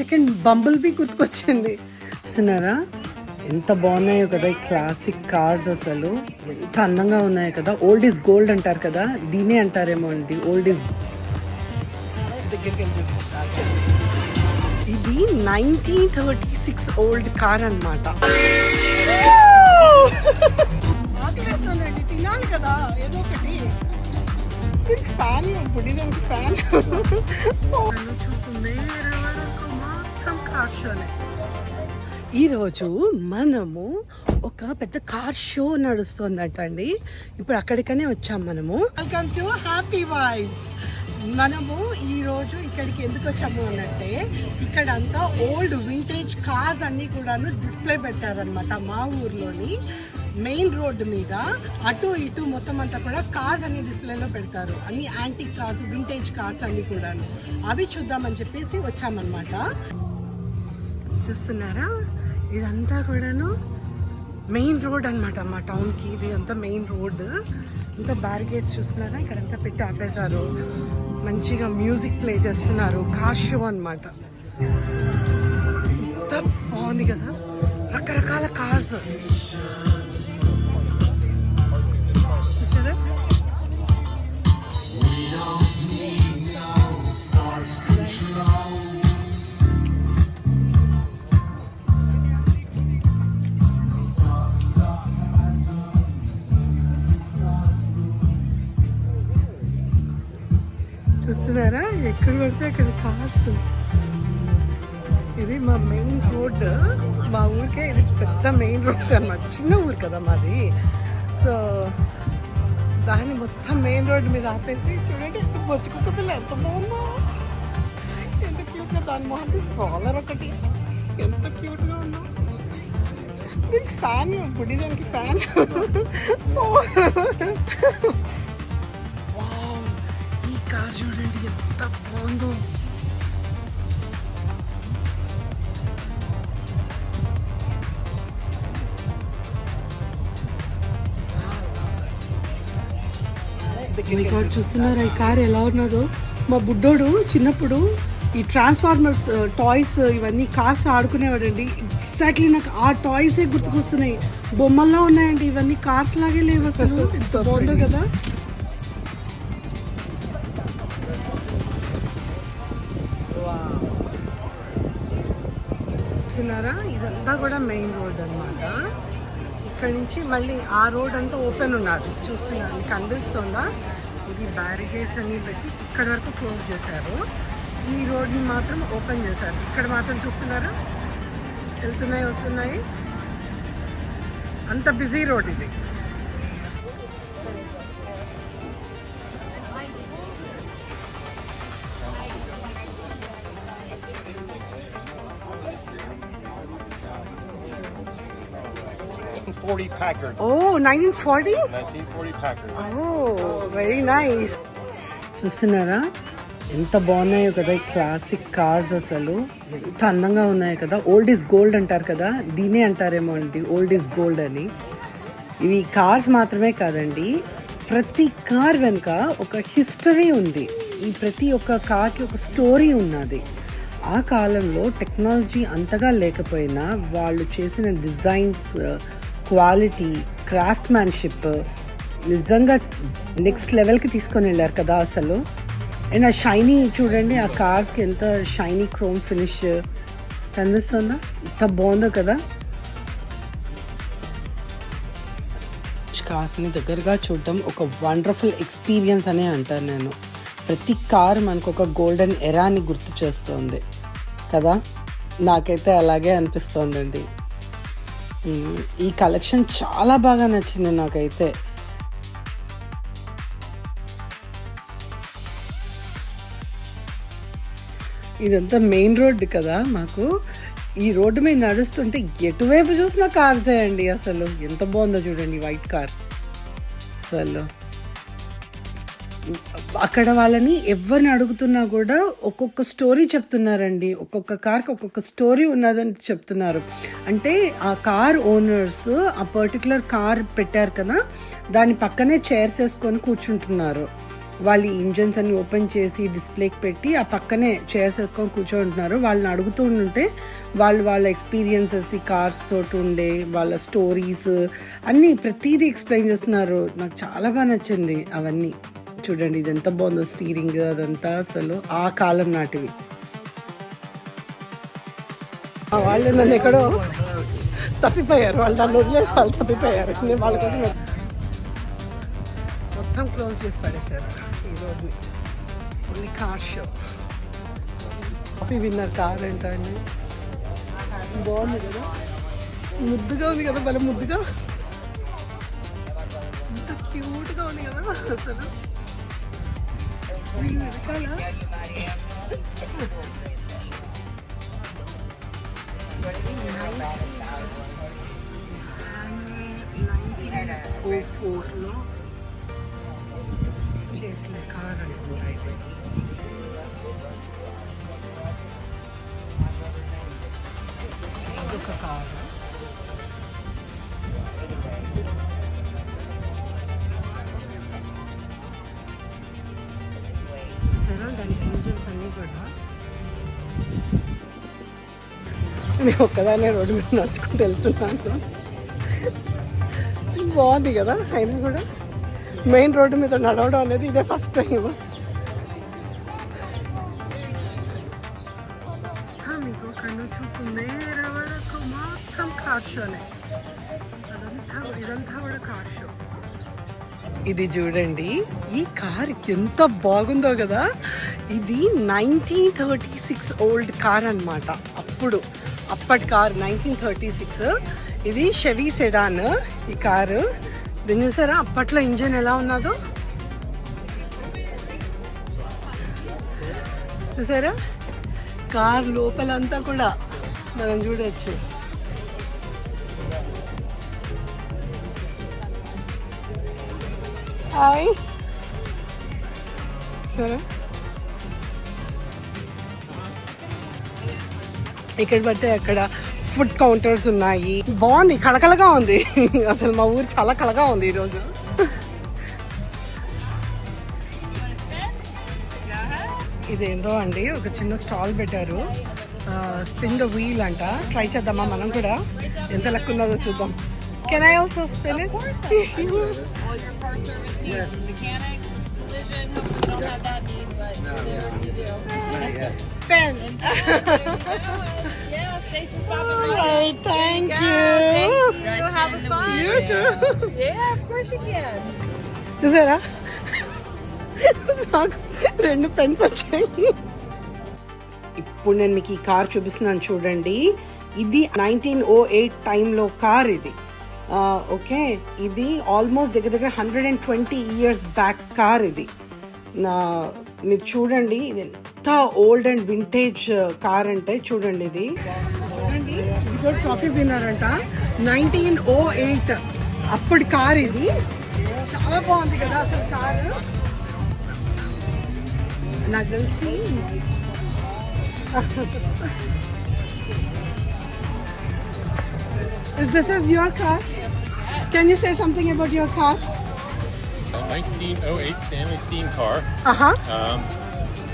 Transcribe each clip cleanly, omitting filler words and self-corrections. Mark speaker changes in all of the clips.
Speaker 1: Second Bumble be గుర్తుకొచ్చింది. చూస్తున్నారా ఎంత బాగున్నాయో కదా ఈ క్లాసిక్ కార్స్, అసలు ఎంత అందంగా ఉన్నాయో కదా. ఓల్డ్ ఈజ్ గోల్డ్ అంటారు కదా, దీనే అంటారేమో అండి ఓల్డ్ ఈజ్. ఇది 1936 ఓల్డ్ కార్ అన్నమాట. తినాలి కదా ఏదో ఒకటి. ఫ్యాన్ ఇప్పుడు ఫ్యాన్ ఈరోజు మనము ఒక పెద్ద కార్ షో నడుస్తుందట అండి. ఇప్పుడు అక్కడికనే వచ్చాం మనము. Welcome to happy vibes. మనము ఈరోజు ఇక్కడికి ఎందుకు వచ్చాము అనంటే, ఇక్కడ అంతా ఓల్డ్ వింటేజ్ కార్స్ అన్నీ కూడాను డిస్ప్లే పెట్టారనమాట. మా ఊర్లోని మెయిన్ రోడ్డు మీద అటు ఇటు మొత్తం అంతా కూడా కార్స్ అన్ని డిస్ప్లేలో పెడతారు. అన్ని యాంటిక్ కార్స్, వింటేజ్ కార్స్ అన్నీ కూడాను. అవి చూద్దామని చెప్పేసి వచ్చామన్నమాట. చూస్తున్నారా ఇదంతా కూడాను మెయిన్ రోడ్ అనమాట మా టౌన్కి. ఇది అంతా మెయిన్ రోడ్. అంతా బ్యారికేడ్స్ చూస్తున్నారా, ఇక్కడంతా పెట్టి ఆపేశారు. మంచిగా మ్యూజిక్ ప్లే చేస్తున్నారు. కార్ షో అనమాట. ఎంత బాగుంది కదా, రకరకాల కార్స్ చూసారా. చూస్తున్నారా ఎక్కడ పడితే అక్కడ కార్స్. ఇది మా మెయిన్ రోడ్. మా ఊరికే ఇది పెద్ద మెయిన్ రోడ్ అన్నమాట. చిన్న ఊరు కదా మాది. సో దాన్ని మొత్తం మెయిన్ రోడ్ మీద ఆపేసి చూడండి ఎంత బొచ్చుకుక్క పిల్ల ఎంత బాగుందో, ఎంత క్యూట్గా. దాని మొహంకి స్ట్రాలర్ ఒకటి ఎంత క్యూట్గా ఉందో. దీనికి ఫ్యాన్ ఇప్పుడు దానికి ఫ్యాన్. ఈ కార్ చూడండి ఎంత బాగుందో. చూస్తున్నారా ఈ కార్ ఎలా ఉన్నదో. మా బుడ్డోడు చిన్నప్పుడు ఈ ట్రాన్స్ఫార్మర్స్ టాయ్స్ ఇవన్నీ కార్స్ ఆడుకునేవాడండి. ఎగ్జాక్ట్లీ నాకు ఆ టాయ్సే గుర్తుకొస్తున్నాయి. బొమ్మల్లో ఉన్నాయండి ఇవన్నీ, కార్స్ లాగే లేవు అసలు. ఎంత బాగుందో కదా. చూస్తున్నారా ఇదంతా కూడా మెయిన్ రోడ్ అన్నమాట. ఇక్కడ నుంచి మళ్ళీ ఆ రోడ్ అంతా ఓపెన్ ఉన్నది. చూస్తున్నారు, కనిపిస్తుందా. ఇది బ్యారికేడ్స్ అన్ని పెట్టి ఇక్కడ వరకు క్లోజ్ చేశారు. ఈ రోడ్ని మాత్రం ఓపెన్ చేశారు. ఇక్కడ మాత్రం చూస్తున్నారా వెళ్తున్నాయి వస్తున్నాయి. అంత బిజీ రోడ్ ఇది.
Speaker 2: Packard.
Speaker 1: Oh, 1940?
Speaker 2: 1940 Packard.
Speaker 1: Oh, very nice. చూస్తున్నారా ఎంత బాగున్నాయో కదా ఈ క్లాసిక్ కార్స్, అసలు ఎంత అందంగా ఉన్నాయో కదా. ఓల్డ్ ఈజ్ గోల్డ్ అంటారు కదా, దీనే అంటారేమో అండి ఓల్డ్ ఈజ్ గోల్డ్ అని. ఇవి కార్స్ మాత్రమే కాదండి, ప్రతి కార్ వెనుక ఒక హిస్టరీ ఉంది. ఈ ప్రతి ఒక్క కార్కి ఒక స్టోరీ ఉన్నది. ఆ కాలంలో టెక్నాలజీ అంతగా లేకపోయినా వాళ్ళు చేసిన డిజైన్స్, క్వాలిటీ, క్రాఫ్ట్మ్యాన్షిప్ నిజంగా నెక్స్ట్ లెవెల్కి తీసుకొని వెళ్ళారు కదా అసలు. అండ్ ఆ షైనీ చూడండి, ఆ కార్స్కి ఎంత షైనీ క్రోమ్ ఫినిష్ కనిపిస్తుందా, ఎంత బాగుందో కదా. కార్స్ని దగ్గరగా చూడటం ఒక వండర్ఫుల్ ఎక్స్పీరియన్స్ అనే అంటాను నేను. ప్రతి కార్ మనకు ఒక గోల్డెన్ ఎరాని గుర్తు చేస్తుంది కదా. నాకైతే అలాగే అనిపిస్తోందండి. ఈ కలెక్షన్ చాలా బాగా నచ్చింది నాకైతే. ఇదంతా మెయిన్ రోడ్ కదా మాకు. ఈ రోడ్డు మీద నడుస్తుంటే ఎటువైపు చూసినా కార్సే అండి. అసలు ఎంత బాగుందో చూడండి వైట్ కార్. అసలు అక్కడ వాళ్ళని ఎవరిని అడుగుతున్నా కూడా ఒక్కొక్క స్టోరీ చెప్తున్నారండి. ఒక్కొక్క కార్కి ఒక్కొక్క స్టోరీ ఉన్నదని చెప్తున్నారు. అంటే ఆ కార్ ఓనర్స్ ఆ పర్టికులర్ కార్ పెట్టారు కదా, దాని పక్కనే చైర్స్ వేసుకొని కూర్చుంటున్నారు. వాళ్ళు ఇంజన్స్ అన్ని ఓపెన్ చేసి డిస్ప్లేకి పెట్టి ఆ పక్కనే చైర్స్ వేసుకొని కూర్చోంటున్నారు. వాళ్ళని అడుగుతూ ఉంటే వాళ్ళ ఎక్స్పీరియన్సెస్ ఈ కార్స్ తోటి ఉండే వాళ్ళ స్టోరీస్ అన్నీ ప్రతిదీ ఎక్స్ప్లెయిన్ చేస్తున్నారు. నాకు చాలా బాగా నచ్చింది అవన్నీ. చూడండి ఇది ఎంత బాగుందో, స్టీరింగ్ అదంతా అసలు ఆ కాలం నాటివి. వాళ్ళు నన్ను ఎక్కడో తప్పిపోయారు, వాళ్ళు నన్ను వదిలేసి వాళ్ళు తప్పిపోయారు. నేను వాళ్ళ కోసం మొత్తం క్లోజ్ చేసి పడేశారు ఈ రోడ్ని. Only car show. Coffee winner car ఏంటండి, బాగుంది కదా, ముద్దుగా ఉంది కదా, భలే ముద్దుగా, ఇంత క్యూట్గా ఉంది కదా అసలు. వెనకాల లో చేసిన కార్ అనుకుంటా ఇది. ఇదొక కార్. సరే దాని ఇంజిన్స్ అన్నీ కూడా. నేను ఒక్కదాన్నే రోడ్డు మీద నడుచుకుంటూ వెళ్తున్నాను. బాగుంది కదా, అయినా కూడా మెయిన్ రోడ్డు మీద నడవడం అనేది ఇదే ఫస్ట్ టైం. మీకు కన్ను చూపు మేర వరకు మొత్తం కార్ షోనే, ఇదంతా కూడా కార్ షో. ఇది చూడండి, ఈ కార్ ఎంత బాగుందో కదా. ఇది 1936 ఓల్డ్ కార్ అన్నమాట. అప్పటి కార్ 1936. ఇది షెవీ సెడాన్ ఈ కారు. దీన్ని చూసారా అప్పట్లో ఇంజిన్ ఎలా ఉన్నదో చూసారా. కార్ లోపలంతా కూడా మనం చూడవచ్చు. హాయ్ సరే, ఇక్కడ పడితే అక్కడ ఫుడ్ కౌంటర్స్ ఉన్నాయి. బాగుంది, కళకళగా ఉంది. అసలు మా ఊరు చాలా కళగా ఉంది ఈరోజు. ఇదేంటో అండి, ఒక చిన్న స్టాల్ పెట్టారు, స్పిన్ ద వీల్ అంట. ట్రై చేద్దామా మనం కూడా, ఎంత లెక్క ఉన్నదో చూద్దాం. Can I also spin it? Pen. Oh, thank you.
Speaker 2: Have a fun.
Speaker 1: You too.
Speaker 2: Yeah, of course you can.
Speaker 1: చూసారా నాకు 2 పెన్స్ వచ్చాయి. ఇప్పుడు నేను మీకు ఈ కార్ చూపిస్తున్నాను చూడండి. ఇది 1908 టైంలో కార్ ఇది. ఓకే, ఇది ఆల్మోస్ట్ దగ్గర 120 ఇయర్స్ బ్యాక్ కార్ ఇది. మీరు చూడండి ఇది ఎంత ఓల్డ్ అండ్ వింటేజ్ కార్ అంటే చూడండి. ఇది చూడండి, ఇది కూడా ట్రాఫీ విన్నర్ అంట. 1908 అప్పటి కార్ ఇది. చాలా బాగుంది కదా అసలు కారు. నాకు తెలిసి This is your car? Can you say something about your car?
Speaker 3: A 1908 Stanley steam car.
Speaker 1: Uh-huh.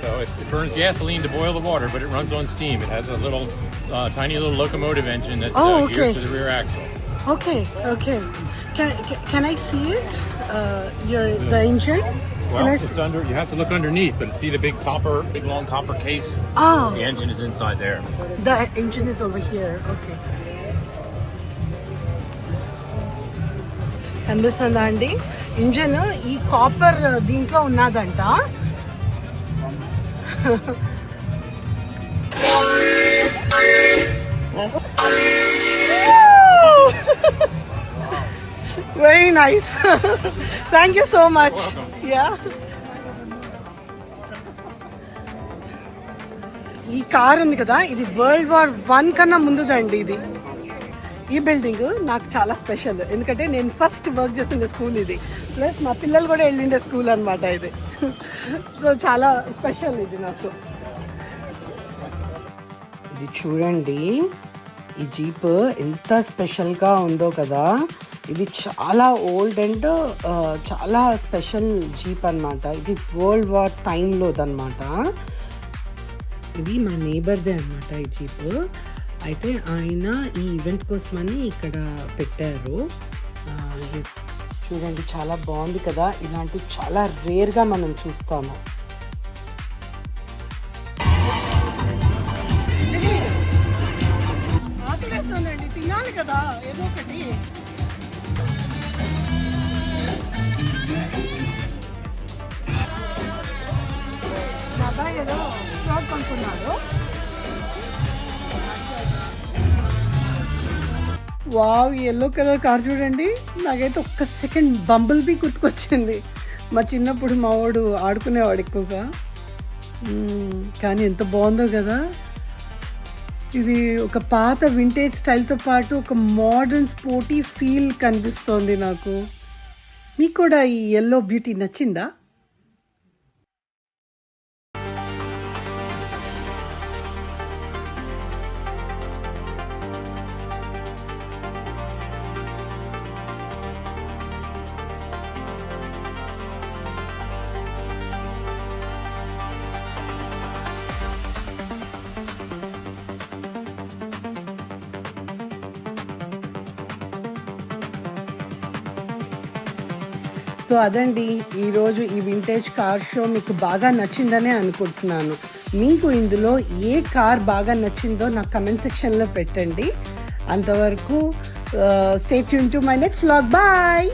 Speaker 3: So it burns gasoline to boil the water, but it runs on steam. It has a little, tiny little locomotive engine that's geared to the rear axle.
Speaker 1: Okay. Can I see it? The engine?
Speaker 3: Well, it's under. You have to look underneath, but see the big long copper case.
Speaker 1: Oh.
Speaker 3: The engine is inside there.
Speaker 1: The engine is over here. Okay. కనిపిస్తుందా అండి engine? ఈ copper దీంట్లో ఉన్నదంట. Very nice. Thank you so much. Yeah, ఈ car ఉంది కదా, ఇది World War I కన్నా ముందుదండి ఇది. ఈ బిల్డింగ్ నాకు చాలా స్పెషల్, ఎందుకంటే నేను ఫస్ట్ వర్క్ చేసిన స్కూల్ ఇది, ప్లస్ మా పిల్లలు కూడా వెళ్ళిండే స్కూల్ అనమాట ఇది. సో చాలా స్పెషల్ ఇది నాకు. ఇది చూడండి, ఈ జీప్ ఎంత స్పెషల్గా ఉందో కదా. ఇది చాలా ఓల్డ్ అండ్ చాలా స్పెషల్ జీప్ అన్నమాట. ఇది వరల్డ్ వార్ టైంలోదన్నమాట. ఇది మా నేబర్దే అనమాట ఈ జీప్. అయితే ఆయన ఈ ఈవెంట్ కోసమని ఇక్కడ పెట్టారు. ఇది చూడండి, చాలా బాగుంది కదా. ఇలాంటి చాలా రేర్గా మనం చూస్తాము. ఆకలేస్తుందండి, తినాలి కదా ఏదో ఒకటి. బాబాయ్ ఏదో షాప్ కొనుక్కున్నాడు. వావ్, ఎల్లో కలర్ కార్ చూడండి. నాకైతే ఒక్క సెకండ్ బంబుల్ బీ గుర్తుకొచ్చింది. మా చిన్నప్పుడు మా వాడు ఆడుకునేవాడు ఎక్కువగా. కానీ ఎంత బాగుందో కదా. ఇది ఒక పాత వింటేజ్ స్టైల్తో పాటు ఒక మోడర్న్ స్పోర్టీ ఫీల్ కనిపిస్తోంది నాకు. మీకు కూడా ఈ ఎల్లో బ్యూటీ నచ్చిందా? సో అదండి, ఈరోజు ఈ వింటేజ్ కార్ షో మీకు బాగా నచ్చిందనే అనుకుంటున్నాను. మీకు ఇందులో ఏ కార్ బాగా నచ్చిందో నాకు కమెంట్ సెక్షన్లో పెట్టండి. అంతవరకు stay tune to my next vlog. Bye.